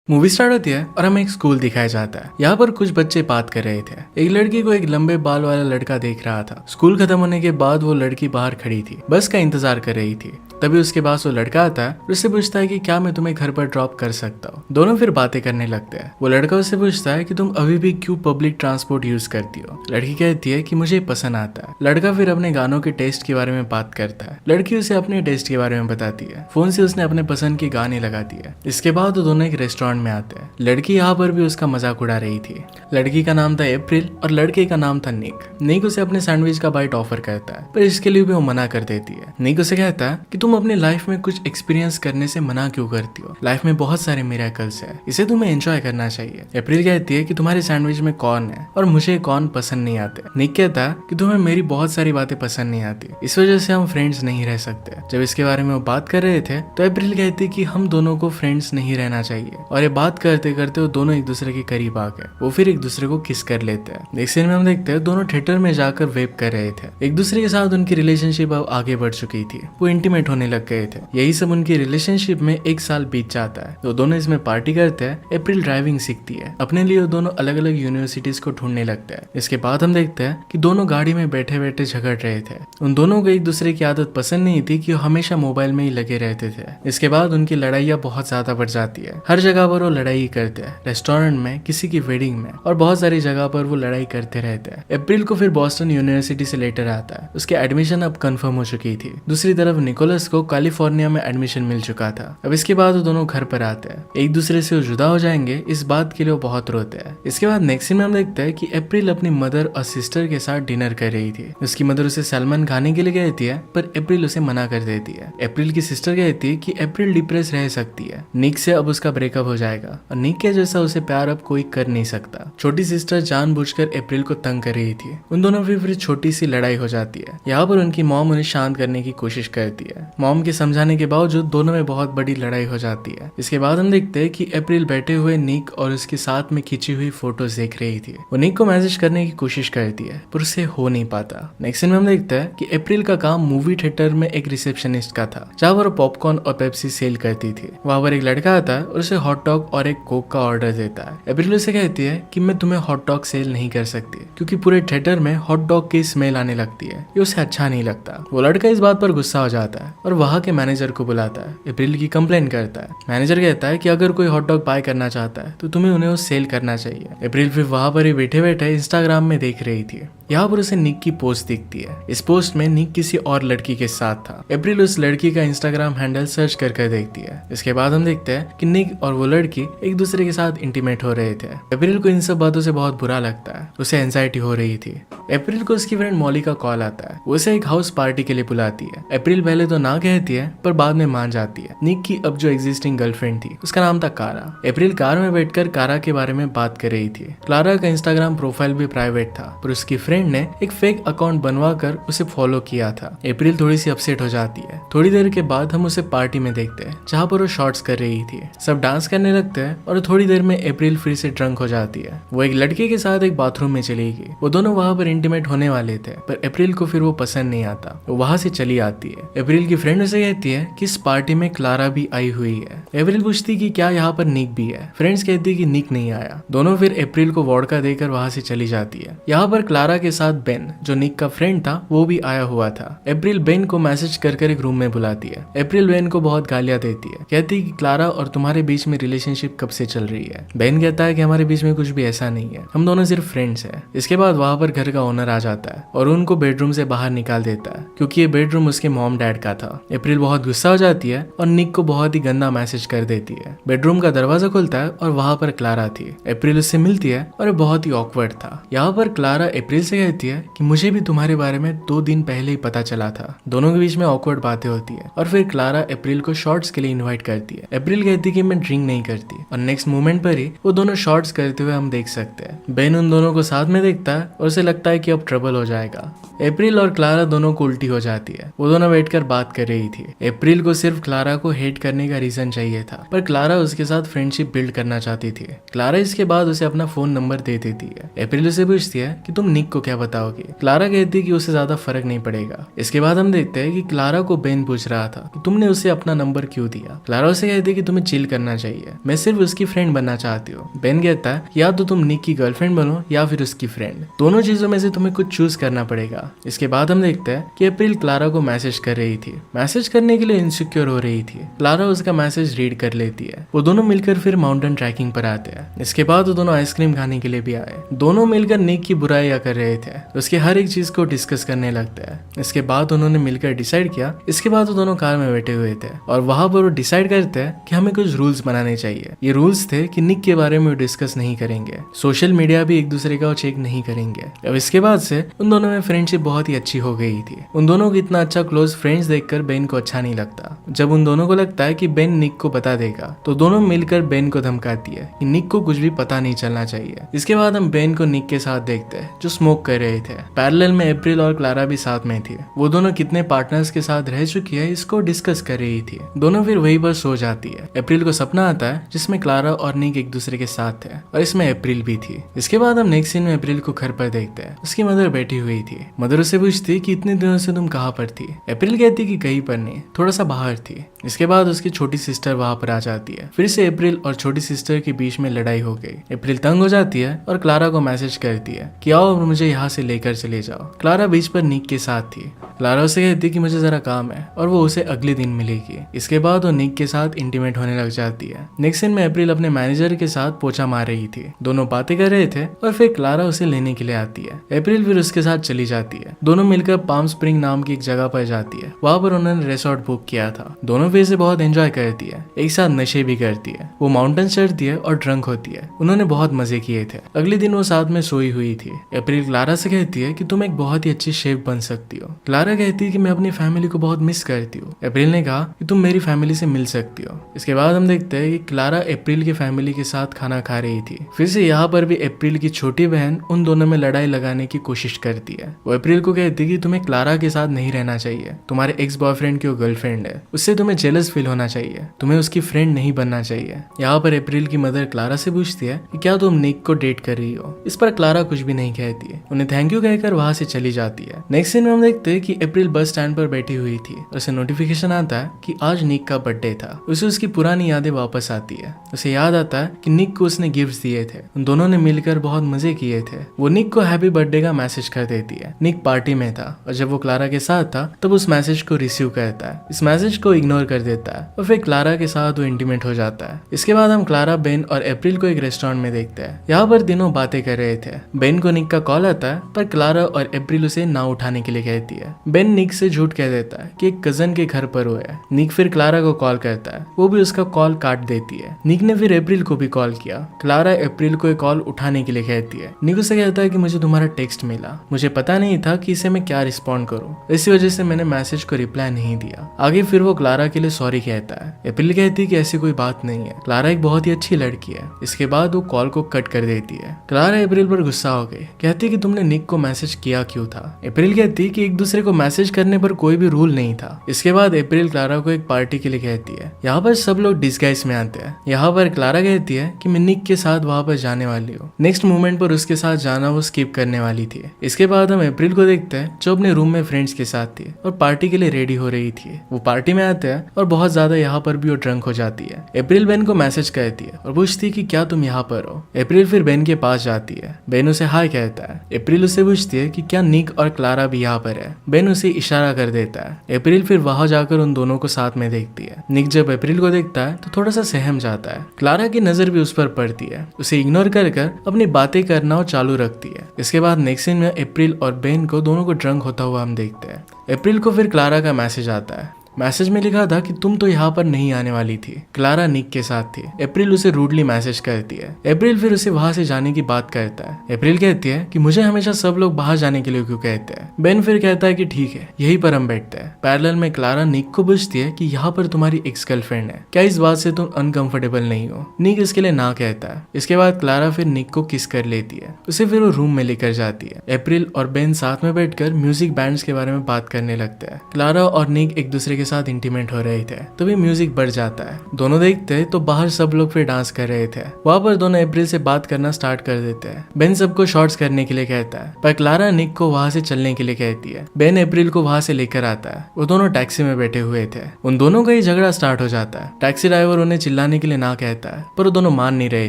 Movie start होती है और हमें एक स्कूल दिखाया जाता है। यहाँ पर कुछ बच्चे बात कर रहे थे। एक लड़की को एक लंबे बाल वाला लड़का देख रहा था। स्कूल खत्म होने के बाद वो लड़की बाहर खड़ी थी, बस का इंतजार कर रही थी। तभी उसके पास वो लड़का आता है और उससे पूछता है कि क्या मैं तुम्हें घर पर ड्रॉप कर सकता हूँ। दोनों फिर बातें करने लगते हैं। वो लड़का उससे पूछता है कि तुम अभी भी क्यों पब्लिक ट्रांसपोर्ट यूज करती हो। लड़की कहती है कि मुझे पसंद आता है। लड़का फिर अपने गानों के टेस्ट के बारे में बात करता है। लड़की उसे अपने टेस्ट के बारे में बताती है। फोन से उसने अपने पसंद के गाने लगाती है। इसके बाद वो दोनों एक रेस्टोरेंट में आते हैं। लड़की यहाँ पर भी उसका मजाक उड़ा रही थी। लड़की का नाम था अप्रैल और लड़के का नाम था निक। निक उसे अपने सैंडविच का बाइट ऑफर करता है, पर इसके लिए भी वो मना कर देती है। निक उसे कहता है कि तुम अपने लाइफ में कुछ एक्सपीरियंस करने से मना क्यों करती हो। लाइफ में बहुत सारे मिरेकल्स है, इसे तुम्हें एंजॉय करना चाहिए। अप्रैल कहती है कि तुम्हारे सैंडविच में कॉर्न है और मुझे कॉर्न पसंद नहीं आते। निक कहता है कि तुम्हें मेरी बहुत सारी बातें पसंद नहीं आती, इस वजह से हम फ्रेंड्स नहीं रह सकते। जब इसके बारे में वो बात कर रहे थे तो अप्रैल कहती कि हम दोनों को फ्रेंड्स नहीं रहना चाहिए, और ये बात करते करते वो दोनों एक दूसरे के करीब आ गए। वो फिर एक दूसरे को किस कर लेते हैं। नेक्स्ट सीन में हम देखते हैं दोनों थिएटर में जाकर वेप कर रहे थे। एक दूसरे के साथ उनकी रिलेशनशिप अब आगे बढ़ चुकी थी। वो इंटीमेट होने लग गए थे। यही सब उनकी रिलेशनशिप में एक साल बीत जाता है। वो दोनों इसमें पार्टी करते हैं। अप्रैल ड्राइविंग सीखती है। अपने लिए वो दोनों अलग अलग यूनिवर्सिटीज को ढूंढने लगते हैं। इसके बाद हम देखते हैं कि दोनों गाड़ी में बैठे बैठे झगड़ रहे थे। उन दोनों को एक दूसरे की आदत पसंद नहीं थी कि वो हमेशा मोबाइल में ही लगे रहते थे। इसके बाद उनकी लड़ाइयाँ बहुत ज्यादा बढ़ जाती है। हर जगह पर वो लड़ाई करते हैं, रेस्टोरेंट में, किसी की वेडिंग में, और बहुत सारी जगह पर वो लड़ाई करते रहते हैं। अप्रैल को फिर बॉस्टन यूनिवर्सिटी से लेटर आता है। उसके एडमिशन अब कंफर्म हो चुकी थी। दूसरी तरफ निकोलस को कैलिफोर्निया में एडमिशन मिल चुका था। अब इसके बाद वो दोनों घर पर आते हैं। एक दूसरे से वो जुदा हो जाएंगे, इस बात के लिए वो बहुत रोते हैं। इसके बाद नेक्स्ट सीन में हम देखते हैं कि अप्रैल अपनी मदर और सिस्टर के साथ डिनर कर रही थी। उसकी मदर उसे सैल्मन खाने के लिए कहती है, पर अप्रैल उसे मना कर देती है। अप्रैल की सिस्टर कहती है कि अप्रैल डिप्रेस रह सकती है, निक से अब उसका ब्रेकअप हो जाएगा और निक के जैसा उसे प्यार अब कोई कर नहीं सकता। छोटी सिस्टर जानबूझकर अप्रैल को तंग कर रही थी। उन दोनों की फिर छोटी सी लड़ाई हो जाती है। यहाँ पर उनकी मॉम उन्हें शांत करने की कोशिश करती है। मॉम के समझाने के बावजूद दोनों में बहुत बड़ी लड़ाई हो जाती है। इसके बाद हम देखते हैं कि अप्रैल बैठे हुए निक और उसके साथ में खींची हुई फोटोज देख रही थी। वो निक को मैसेज करने की कोशिश करती है, पर उससे हो नहीं पाता। नेक्स्ट सीन में हम देखते हैं कि अप्रैल का काम मूवी थिएटर में एक रिसेप्शनिस्ट का था, जहाँ पर पॉपकॉर्न और पेप्सी सेल करती थी। वहाँ पर एक लड़का आता है और उसे हॉट डॉग और एक कोक का ऑर्डर देता है। अप्रैल उसे कहती है कि मैं तुम्हें हॉट डॉग सेल नहीं कर सकती, क्योंकि पूरे थिएटर में हॉट डॉग की स्मेल आने लगती है, ये उसे अच्छा नहीं लगता। वो लड़का इस बात पर गुस्सा हो जाता है और वहाँ के मैनेजर को बुलाता है। अप्रैल की कंप्लेन करता है। मैनेजर कहता है कि अगर कोई हॉट डॉग बाय करना चाहता है तो तुम्हें उन्हें वो सेल करना चाहिए। अप्रैल फिर वहाँ पर ही बैठे बैठे इंस्टाग्राम में देख रही थी। यहाँ पर उसे निक की पोस्ट दिखती है। इस पोस्ट में निक किसी और लड़की के साथ था। अप्रैल उस लड़की का इंस्टाग्राम हैंडल सर्च कर देखती है। इसके बाद हम देखते हैं कि निक और वो लड़की एक दूसरे के साथ इंटीमेट हो रहे थे। अप्रैल को इन सब बातों से बहुत बुरा लगता है। उसे एंजाइटी हो रही थी। अप्रैल को उसकी फ्रेंड मॉली का कॉल आता है। उसे एक हाउस पार्टी के लिए बुलाती है। अप्रैल पहले तो ना कहती है, पर बाद में मान जाती है। निक की अब जो एग्जिस्टिंग गर्लफ्रेंड थी उसका नाम था कारा। अप्रैल कार में बैठकर कारा के बारे में बात कर रही थी। क्लारा का इंस्टाग्राम प्रोफाइल भी प्राइवेट था, पर उसकी फ्रेंड ने एक फेक अकाउंट बनवाकर उसे फॉलो किया था। अप्रैल थोड़ी सी अपसेट हो जाती है। थोड़ी देर के बाद हम उसे पार्टी में देखते हैं, जहाँ पर वो शॉर्ट्स कर रही थी। सब डांस करने लगते हैं और थोड़ी देर में अप्रैल फिर से ड्रंक हो जाती है। वो एक लड़के के साथ एक बाथरूम में चली गई। वो दोनों वहाँ पर इंटीमेट होने वाले थे, पर अप्रैल को फिर वो पसंद नहीं आता। वो वहाँ से चली आती है। अप्रैल की फ्रेंड उसे कहती है कि इस पार्टी में क्लारा भी आई हुई है। अप्रैल पूछती कि क्या यहाँ पर निक भी है। फ्रेंड्स कहती कि निक नहीं आया। दोनों फिर अप्रैल को वोडका देकर वहाँ से चली जाती है। यहाँ पर क्लारा के साथ बेन, जो निक का फ्रेंड था, वो भी आया हुआ था। अप्रैल बेन को मैसेज कर एक रूम में बुलाती है। अप्रैल बेन को बहुत गालियां देती है। कहती है कि क्लारा और तुम्हारे बीच में रिलेशनशिप कब से चल रही है। बेन कहता है कि हमारे बीच में कुछ भी ऐसा नहीं है, हम दोनों सिर्फ फ्रेंड्स हैं। इसके बाद वहाँ पर घर का ओनर आ जाता है और उनको बेडरूम से बाहर निकाल देता है, क्योंकि ये बेडरूम उसके मॉम डैड का था। अप्रैल बहुत गुस्सा हो जाती है और निक को बहुत ही गंदा मैसेज कर देती है। बेडरूम का दरवाजा खुलता है और वहाँ पर क्लारा थी। अप्रैल उससे मिलती है और बहुत ही ऑकवर्ड था। यहाँ पर क्लारा अप्रैल से कहती है कि मुझे भी तुम्हारे बारे में 2 दिन पहले ही पता चला था। दोनों के बीच में ऑकवर्ड बातें होती है और फिर क्लारा अप्रैल को शॉर्ट्स के लिए इनवाइट करती है। अप्रैल कहती है कि मैं ड्रिंक नहीं करती, और नेक्स्ट मोमेंट पर ही वो दोनों शॉर्ट्स करते हुए हम देख सकते हैं। बेन उन दोनों को साथ में देखता है और उसे लगता है कि अब ट्रबल हो जाएगा। अप्रैल और क्लारा दोनों को उल्टी हो जाती है। वो दोनों बैठकर बात कर रही थी। अप्रैल को सिर्फ क्लारा को हेट करने का रीजन चाहिए था, पर क्लारा उसके साथ फ्रेंडशिप बिल्ड करना चाहती थी। क्लारा इसके बाद उसे अपना फोन नंबर दे देती है। अप्रैल उसे पूछती है कि तुम निक को क्या बताओगी। क्लारा कहती है कि उसे ज्यादा फर्क नहीं पड़ेगा। इसके बाद हम देखते हैं कि क्लारा को बेन पूछ रहा था कि तुमने उसे अपना नंबर क्यों दिया। क्लारा उसे कहती है कि तुम्हें चिल करना चाहिए, मैं सिर्फ उसकी फ्रेंड बनना चाहती हूँ। बेन कहता है या तो तुम निक की गर्लफ्रेंड बनो या फिर उसकी फ्रेंड, दोनों चीजों में से तुम्हें कुछ चूज करना पड़ेगा। इसके बाद हम देखते हैं कि अप्रैल क्लारा को मैसेज कर रही थी, मैसेज करने के लिए इनसिक्योर हो रही थी। क्लारा उसका मैसेज रीड कर लेती है। वो दोनों मिलकर फिर माउंटेन ट्रैकिंग पर आते हैं। इसके बाद वो दोनों आइसक्रीम खाने के लिए भी आए। दोनों मिलकर निक की बुराइयां कर रहे थे, उसके हर एक चीज को डिस्कस करने लगते हैं। इसके बाद उन्होंने मिलकर डिसाइड किया। इसके बाद वो दोनों कार में बैठे हुए थे और वहां पर वो डिसाइड करते हैं कि हमें कुछ रूल्स बनाने चाहिए। ये रूल्स थे कि निक के बारे में डिस्कस नहीं करेंगे, सोशल मीडिया भी एक दूसरे का चेक नहीं करेंगे। अब इसके बाद से उन दोनों में फ्रेंडशिप बहुत ही अच्छी हो गई थी। उन दोनों को इतना अच्छा क्लोज फ्रेंड्स देखकर बेन को अच्छा नहीं लगता। जब उन दोनों को लगता है कि बेन निक को बता देगा तो दोनों मिलकर बेन को धमकाती है कि निक को कुछ भी पता नहीं चलना चाहिए। इसके बाद हम बेन को निक के साथ देखते हैं जो स्मोक कर रहे थे। पैरेलल में अप्रैल और क्लारा भी साथ में थी। वो दोनों कितने पार्टनर्स के साथ रह चुकी है इसको डिस्कस कर रही थी। दोनों फिर वहीं पर सो जाती है। अप्रैल को सपना आता है जिसमें क्लारा और निक एक दूसरे के साथ थे और इसमें अप्रैल भी थी। इसके बाद हम नेक्स्ट सीन में अप्रैल को घर पर देखते हैं। उसकी मदर बैठी हुई थी। मदर उसे पूछती कि इतने दिनों से तुम कहाँ पर थी। अप्रैल कहती कि कहीं पर नहीं, थोड़ा सा बाहर थी। इसके बाद उसकी छोटी सिस्टर वहां पर आ जाती है। फिर से अप्रैल और छोटी सिस्टर के बीच में लड़ाई हो गई। अप्रैल तंग हो जाती है और क्लारा को मैसेज करती है कि आओ और मुझे यहाँ से लेकर चले जाओ। क्लारा बीच पर निक के साथ थी। क्लारा उसे कहती कि मुझे जरा काम है और वो उसे अगले दिन मिलेगी। इसके बाद वो निक के साथ इंटीमेट होने लग जाती है। नेक्स्ट सीन में अप्रैल अपने मैनेजर के साथ पोछा मार रही थी। दोनों बातें कर रहे थे और फिर क्लारा उसे लेने के लिए आती है। अप्रैल फिर उसके साथ चली जाती है। दोनों मिलकर पाम स्प्रिंग नाम की एक जगह पर जाती है। वहां पर उन्होंने रिसोर्ट बुक किया था। दोनों फिर से बहुत एंजॉय करती है, एक साथ नशे भी करती है। वो माउंटेन चढ़ती है और ड्रंक होती है। उन्होंने बहुत मजे किए थे। अगले दिन वो साथ में सोई हुई थी। अप्रैल क्लारा से कहती है कि तुम एक बहुत ही अच्छी शेफ बन सकती हो। क्लारा कहती है कि मैं अपनी फैमिली को बहुत मिस करती हूँ। अप्रैल ने कहा कि तुम मेरी फैमिली से मिल सकती हो। इसके बाद हम देखते हैं कि क्लारा अप्रैल की फैमिली के साथ खाना खा रही थी। फिर से यहाँ पर भी अप्रैल की छोटी बहन उन दोनों में लड़ाई लगाने की कोशिश करती है। वो अप्रैल को कहती है कि तुम्हें क्लारा के साथ नहीं रहना चाहिए। तुम्हारे एक्स बॉयफ्रेंड की वो गर्लफ्रेंड है, उससे तुम्हें जेलस फील होना चाहिए। तुम्हें उसकी फ्रेंड नहीं बनना चाहिए। यहाँ पर अप्रैल की मदर क्लारा से पूछती है कि क्या तुम निक को डेट कर रही हो। इस पर क्लारा कुछ भी नहीं कहती है। उन्हें थैंक यू कहकर वहां से चली जाती है। नेक्स्ट सीन में हम देखते हैं कि अप्रैल बस स्टैंड पर बैठी हुई थी। उसे नोटिफिकेशन आता है कि आज निक का बर्थडे था। उसे उसकी पुरानी यादें वापस आती है। उसे याद आता है कि निक को उसने गिफ्ट्स दिए थे। उन दोनों ने मिलकर बहुत मजे किए थे। वो निक को हैप्पी बर्थडे का मैसेज कर देती है। निक पार्टी में था और जब वो क्लारा के साथ था तब उस मैसेज को रिसीव करता है। इस मैसेज को इग्नोर कर देता है और फिर क्लारा के साथ वो इंटीमेट हो जाता है। इसके बाद हम क्लारा, बेन और अप्रैल को एक रेस्टोरेंट में देखते हैं। यहाँ पर तीनों बातें कर रहे थे। बेन को निक का कॉल आता है पर क्लारा और अप्रैल उसे ना उठाने के लिए कहती है। बेन निक से झूठ कह देता है कि एक कजन के घर पर हुआ है। निक फिर क्लारा को कॉल करता है, वो भी उसका कॉल काट देती है। निक ने फिर अप्रैल को भी कॉल किया। क्लारा अप्रैल को एक कॉल उठाने के लिए कहती है। निक उसे कहता है कि मुझे तुम्हारा टेक्स्ट मिला, मुझे पता नहीं था कि इसे मैं क्या रिस्पॉन्ड करूं, इसी वजह से मैंने मैसेज को रिप्लाई नहीं दिया। आगे फिर वो क्लारा के लिए सॉरी कहता है। अप्रैल कहती है कि ऐसी कोई बात नहीं है, क्लारा एक बहुत ही अच्छी लड़की है। इसके बाद वो कॉल को कट कर देती है। क्लारा अप्रैल पर गुस्सा हो गई, कहती है कि तुमने निक को मैसेज किया क्यों था। अप्रैल कहती है कि एक दूसरे को मैसेज करने पर कोई भी रूल नहीं था। इसके बाद अप्रैल क्लारा को एक पार्टी के लिए कहती है। यहाँ पर सब लोग डिस्गाइज में आते हैं। यहाँ पर क्लारा कहती है कि मैं निक के साथ वहां पर जाने वाली हूँ। नेक्स्ट मोमेंट पर उसके साथ जाना वो स्किप करने वाली थी। इसके बाद हम अप्रैल को देखते हैं जो अपने रूम में फ्रेंड्स के साथ थी और पार्टी के लिए रेडी हो रही थी। वो पार्टी में आते हैं और बहुत ज्यादा यहाँ पर भी वो ड्रंक हो जाती है। अप्रैल बेन को मैसेज करती है और पूछती है कि क्या तुम यहाँ पर हो। अप्रैल फिर बेन के पास जाती है। बेन उसे हाय कहता है। अप्रैल उसे पूछती है कि क्या निक और क्लारा भी यहाँ पर है। बेन उसे इशारा कर देता है। अप्रैल फिर वहां जाकर उन दोनों को साथ में देखती है। निक जब अप्रैल को देखता है तो थोड़ा सा सहम जाता है। क्लारा की नजर भी उस पर पड़ती है। उसे इग्नोर कर अपनी बातें करना चालू रखती है। इसके बाद नेक्स्ट सीन में अप्रैल और बेन को दोनों को ड्रंक होता हुआ हम देखते हैं। अप्रैल को फिर क्लारा का मैसेज आता है। मैसेज में लिखा था कि तुम तो यहाँ पर नहीं आने वाली थी। क्लारा निक के साथ थी। अप्रैल उसे रूडली मैसेज करती है। अप्रैल फिर उसे वहां से जाने की बात करता है। अप्रैल कहती है कि मुझे हमेशा सब लोग बाहर जाने के लिए क्यों कहते हैं। बेन फिर कहता है कि ठीक है, यहीं पर हम बैठते हैं। पैरेलल में क्लारा निक को पूछती है कि यहाँ पर तुम्हारी एक्स गर्लफ्रेंड है, क्या इस बात से तुम अनकंफर्टेबल नहीं हो। निक इसके लिए ना कहता है। इसके बाद क्लारा फिर निक को किस कर लेती है। उसे फिर वो रूम में लेकर जाती है। अप्रैल और बेन साथ में बैठकर म्यूजिक बैंड्स के बारे में बात करने लगते हैं। क्लारा और निक एक दूसरे के साथ इंटीमेट हो रहे थे। तभी म्यूजिक बढ़ जाता है। दोनों देखते तो बाहर सब लोग फिर डांस कर रहे थे। वहां पर दोनों अप्रैल से बात करना स्टार्ट कर देते हैं। बेन सबको शॉर्ट्स करने के लिए कहता है, पर क्लारा निक को वहां से चलने के लिए कहती है। बेन अप्रैल को वहां से लेकर आता है। वो दोनों टैक्सी में बैठे हुए थे। उन दोनों का ही झगड़ा स्टार्ट हो जाता है। टैक्सी ड्राइवर उन्हें चिल्लाने के लिए ना कहता है, पर वो दोनों मान नहीं रहे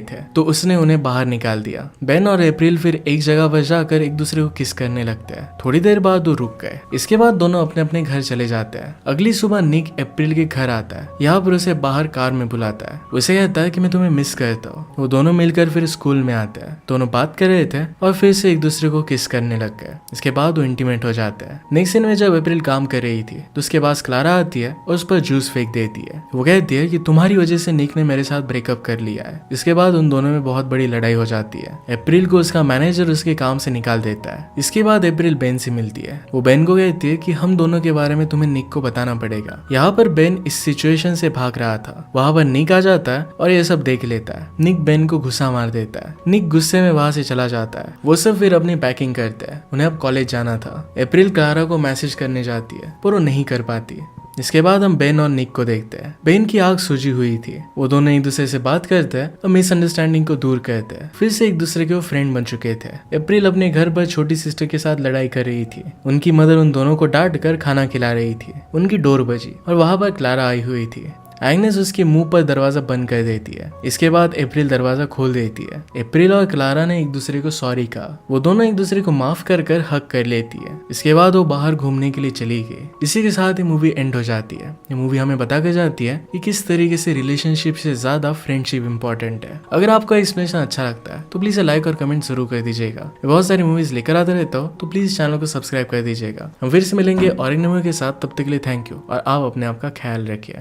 थे, तो उसने उन्हें बाहर निकाल दिया। बेन और अप्रैल फिर एक जगह पर जाकर एक दूसरे को किस करने लगते हैं। थोड़ी देर बाद वो रुक गए। इसके बाद दोनों अपने अपने घर चले जाते हैं। अगली सुबह निक अप्रैल के घर आता है। यहाँ पर उसे बाहर कार में बुलाता है। उसे कहता है कि मैं तुम्हें मिस करता हूँ। वो दोनों मिलकर फिर स्कूल में आते हैं। दोनों बात कर रहे थे और फिर से एक दूसरे को किस करने लग गए। इसके बाद वो इंटीमेट हो जाते हैं। नेक्स्ट सीन में जब अप्रैल काम कर रही थी तो उसके पास क्लारा आती है और उस पर जूस फेंक देती है। वो कहती है कि तुम्हारी वजह से निक ने मेरे साथ ब्रेकअप कर लिया है। इसके बाद उन दोनों में बहुत बड़ी लड़ाई हो जाती है। अप्रैल को उसका मैनेजर उसके काम से निकाल देता है। इसके बाद अप्रैल बेन से मिलती है। वो बेन को कहती है कि हम दोनों के बारे में तुम्हें निक को बताना पड़ेगा। यहाँ पर बेन इस सिचुएशन से भाग रहा था। वहां पर निक आ जाता है और ये सब देख लेता है। निक बेन को घुसा मार देता है। निक गुस्से में वहां से चला जाता है। वो सब फिर अपनी पैकिंग करते हैं। उन्हें अब कॉलेज जाना था। अप्रैल क्लारा को मैसेज करने जाती है, पर वो नहीं कर पाती। इसके बाद हम बेन और निक को देखते हैं। बेन की आंख सूजी हुई थी। वो दोनों एक दूसरे से बात करते हैं और मिसअंडरस्टैंडिंग को दूर करते हैं। फिर से एक दूसरे के वो फ्रेंड बन चुके थे। अप्रैल अपने घर पर छोटी सिस्टर के साथ लड़ाई कर रही थी। उनकी मदर उन दोनों को डांट कर खाना खिला रही थी। उनकी डोर बजी और वहां पर क्लारा आई हुई थी। एग्नेस उसके मुंह पर दरवाजा बंद कर देती है। इसके बाद अप्रैल दरवाजा खोल देती है। अप्रैल और क्लारा ने एक दूसरे को सॉरी कहा। वो दोनों एक दूसरे को माफ कर कर हक कर लेती है। इसके बाद वो बाहर घूमने के लिए चली गई। इसी के साथ ये मूवी एंड हो जाती है। ये मूवी हमें बता कर जाती है कि किस तरीके से रिलेशनशिप से ज्यादा फ्रेंडशिप इंपॉर्टेंट है। अगर आपको एक्सप्लेनेशन अच्छा लगता है तो प्लीज लाइक और कमेंट जरूर कर दीजिएगा। बहुत सारी मूवीज लेकर आते रहता हूँ, तो प्लीज चैनल को सब्सक्राइब कर दीजिएगा। हम फिर से मिलेंगे और एक मूवी के साथ। तब तक के लिए थैंक यू और आप अपने आप का ख्याल रखिए।